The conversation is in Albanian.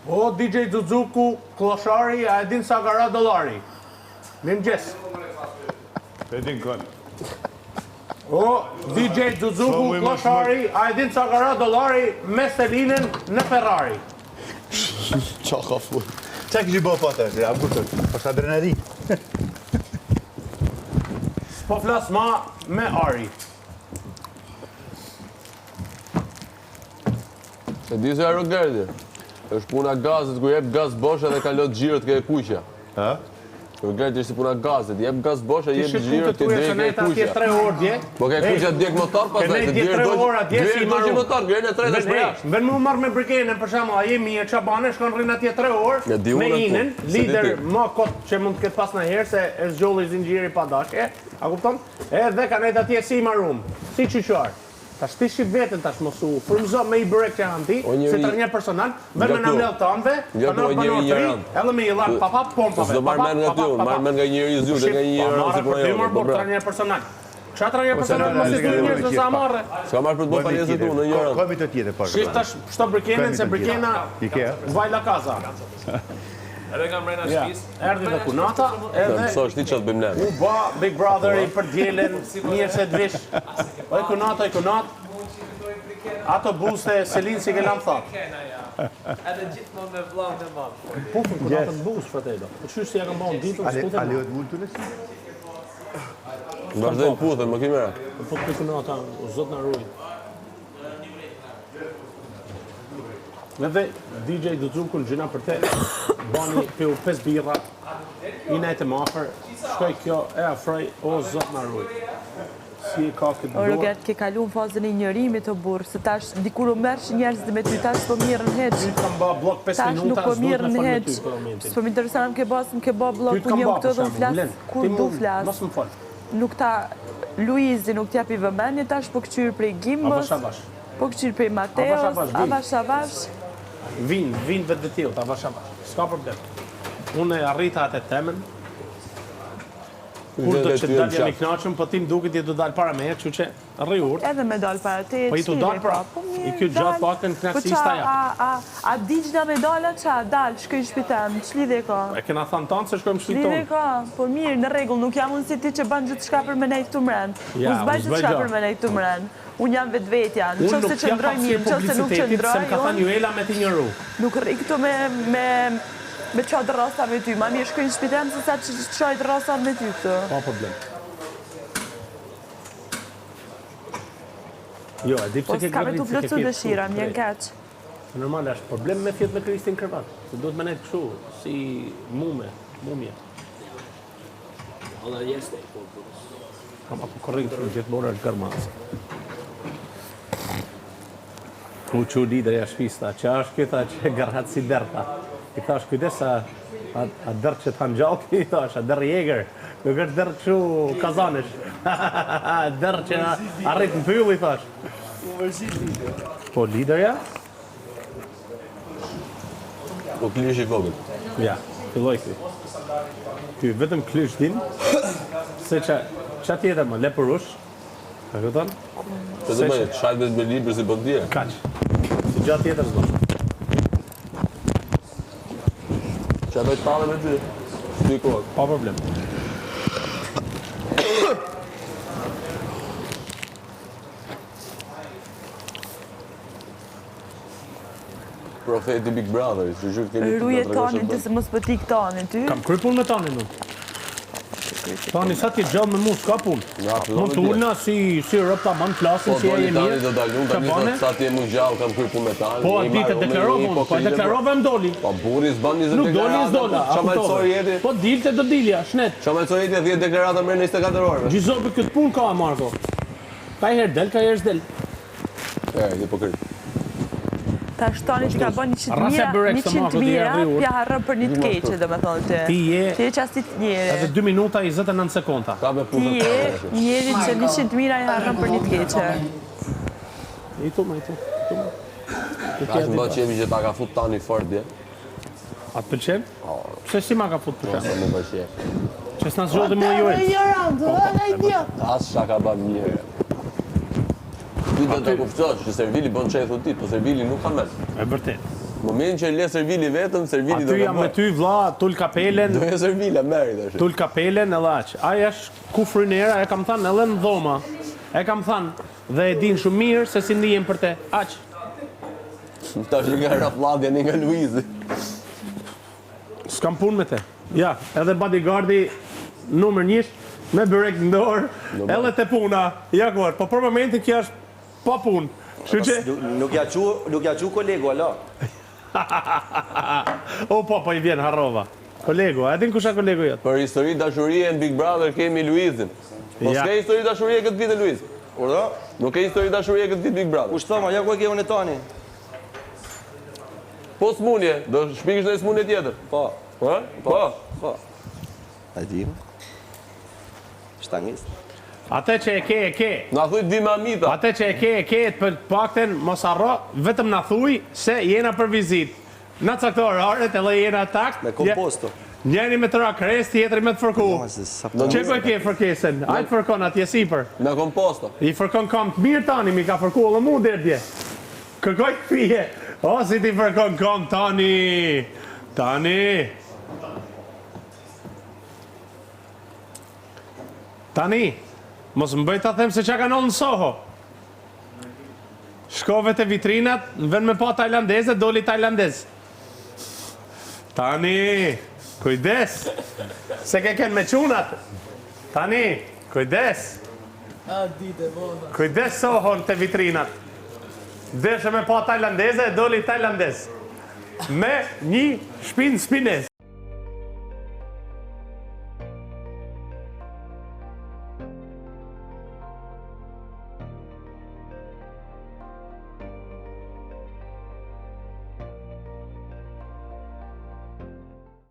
O, DJ Zuzuku, kloshari, a e din sa ka ra dollari? Mirë mëgjes. E din kënë. O, DJ Zuzuku, kloshari, a e din sa ka ra dollari me Selinën në Ferrari? Qa ka full. Qa kështë i bëhë pa të? Ja, kuptër. Pas adrenalin. Po flas ma me Ari. Se di se aerogerdi. është puna gazet, ku jep gaz bosh edhe ka lot gjirët ke e kuqja. Ha? Aerogerdi është si puna gazet, jep gaz bosh edhe jep gjirët ke drejt drejt ke e kuqja. 3 orë dje. Po ke kuqja djek motor pas vetë, djek 3 orë atje si marrë motor, gjerën e tretë është për jashtë. Vën mu marrë me brikenën, për shembull, ai Mia Çabane shkon rrin atje 3 orë me inën, lider më kot që mund të ketë pas ndonjëherë se e zgjolli zinxhiri pa dashje. A kupton? Edhe kanë nejt atje si marum, si qyqar. Tash ti shqip vetën tash mos u frymëzo me i bërek që janë ti, se trajner personal, vën me namel tanëve, kanë banor 3, edhe me i llan papa pompave. Do marr mend nga ty, marr mend nga njëri zyrë, nga një herë si puna jote. Po trajner personal. Çfarë trajner personal mos i duhet njerëz sa marrë. S'ka marrë për të bërë pjesë tu në një herë. Komi të tjetër pak. Shif tash çto brikenën se brikena vaj la casa. Edhe nga mrena shtëpis. Erdhi dhe kunata, edhe mësosh ti çfarë bëjmë ne. U ba Big Brother i për dielën, mirë se dvish. Po e kunata. Ato buste Selin si ke lam thot. Edhe gjithmonë me vllahun e madh. Po kunata të bus fratello. Po çu si ja kam bën ditën Ale skutem. lehet multu në si? Vazhdojmë putën, më kimera. Po kunata, o zot na ruaj. Edhe DJ Duzukun gjëna për te, bani për 5 birra, i nejtë më afer, shkoj kjo e afroj, o zot na ruaj. Si e ka këtë dorë. Roget ke kalu në fazën e njërimit të burë, se tash dikur u mërsh njerëz dhe me ty, tash po mirën heq. Ty kam ba blok 5 Tash nuk minuta, po s'duhet me mirën fol me heq. ty për momentin. S'po më interesan më ke ba blok, Ty ku t'kam njëm ba, këto për dhe më shembull, flas, Len. kur Ti du mos flas. më fol. Nuk ta, Luizi nuk t'japi vëmendje, tash po këqyr prej Gimbës, Avash. po këqyr prej Mateos, avash. Vin vetë dhe tjilë, avash. S'ka problem. Unë e arrita atë temën, kur do që dalë jam i knaqëm, po ti më duket i do dalë para me, që që rri urt. Edhe me dalë para te, Po i të dalë pra, i kjo gjatë pakën knaqësista ja. A digjna me dalë, qa, dalë, shkoj shpitem, qlidhe ka? E kena thanë tanë se shkojmë Lidhe shliton. ka, po mirë, në regull, nuk jam unë si ti që banë gjithë shka për me nejtë të mren. Ja, Unë zbaj gjithë shka për me nejtë të mren. Unë jam vetë vetja, në qëse që ndroj mirë, në qëse nuk që ndroj, se më ka thënë Juela me ti njëru. nuk rri këto me qatë rasta me ty. Ma mirë shkojnë shpitem se sa që qajtë rasta me ty këto. Pa problem. Jo, e di Po pse ke s'ka me gëbrit tu plëcu dëshira, m'jen keq. Normal është problem me fjet me Kristin Kërvat. Se duhet me nejtë kështu, si mumje. Ona jeste. Kam apo korrekt shumë gjithë morë është gërmasë. Ku që liderja shpista, që është këta që gërhat si dërta. I thash kujdes a dërë që t'han gjallë, i thash, a dërë jeger. Nuk është dërë kështu kazanesh. Dërë që arrit në pyll, i thash. Po liderja? Po klish i vogël. Ja, filloj këti. Ty vetëm klysh din, se që tjetër më, le për ush, ka këton? Se të me, shajt me libër si bëndje. Kaq, si gjatë tjetër s'do. Që dojtë tale me ty, shty kohë. Pa problem. Profeti Big Brother, që gjurë keni të Ruje tanin të se mos pëtik tanin ty. Kam kry pun me tanin unë. Tani sa ti gjallë me mu, s'ka pun. Mund të ulna si rëpta man klasin, Po, si e doni e tani mirë. do dalun, tani sa ti e mu gjallë, kam kry pun me tani. Po, a ditë deklarova unë, po e deklarova më doli. Po, buri s'ban 20 Nuk doli s'dola, Qa me lësor jeti? Po, dilte do dilja, shnet. Qa me lësor jeti 10 deklarata mërë 24 orëve? Gjizopi këtë pun ka, Marko. Ka i herë del, ka i herë s'del. Hipokrit. Ta shtani që ka bën 100 Rase bërek së Marko, ti mira, erdhi urt. pja harrën për një të keqe, dhe me thonë të. Ti je, Ti e qastit njeri. edhe 2 minuta 29 sekonda. Ka me Ti punë e njeri që 100 mira i harrën për një të keqe. I tu. Ka që mba që jemi që ta ka fut tani fort dje. A të pëlqen? Pse si ma ka fut për Sa shemb? më përqef. Që s'na zgjodhi mua juet. As shaka ba mirë. Ty do të kuptosh që Servili bën çfarë thotë ti, po Servili nuk ka mes. E vërtet. Moment që le servili vetëm, servili do Aty jam me ty vlla, tul kapelen, Do e servila, meri tash. tul kapelen edhe aq. Ai është ku frynera, e kam thënë edhe në dhoma. E kam thënë dhe e din shumë mirë se si ndihem për te. Aq. Tash nga raflladja nga Luizi. S'kam punë me te. Ja, edhe bodyguardi numër 1 me byrek në dorë, edhe te puna. Ja kuar, po për momentin kjo është pa punë. Kështu që Nuk ja qu kolegu, alo. o po i vjen harrova. Kolegu, a din kush është kolegu jot? Për histori dashurie në Big Brother kemi Luizin. Po Ja. s'ke histori dashurie këtë vit e Luiz. Urdhë? Nuk ke histori dashurie këtë vit Big Brother. Kush thoma, ja ku e ke unë tani? Po smundje, do shpikësh në smundje tjetër. Po, Ha? Po. po. A dim? Shtangist. Atë që e ke. Na thuj dinamita. Atë që e ke, për pakten mos harro, vetëm na thuj se jena për vizitë. Na cakto oraret edhe jena takt. Me komposto. Njëri me të rakres, tjetri me të fërku. Që ku e ke fërkesen? A i të fërkon atje sipër. Me komposto. I fërkon kam të mirë tani, mi ka fërku edhe mu derdje. Kërkoj fije. O, si ti fërkon kam tani. Tani. Tani. Mos më bëj ta them se çka kanë në Soho. Shkove te vitrinat, në vend me pa tajlandeze, doli tajlandez. Tani, kujdes. Se ke kënë me qunat. Tani, kujdes. Kujdes Sohon te vitrinat. Deshe me pa tajlandeze, doli tajlandez. Me një shpinë spinez.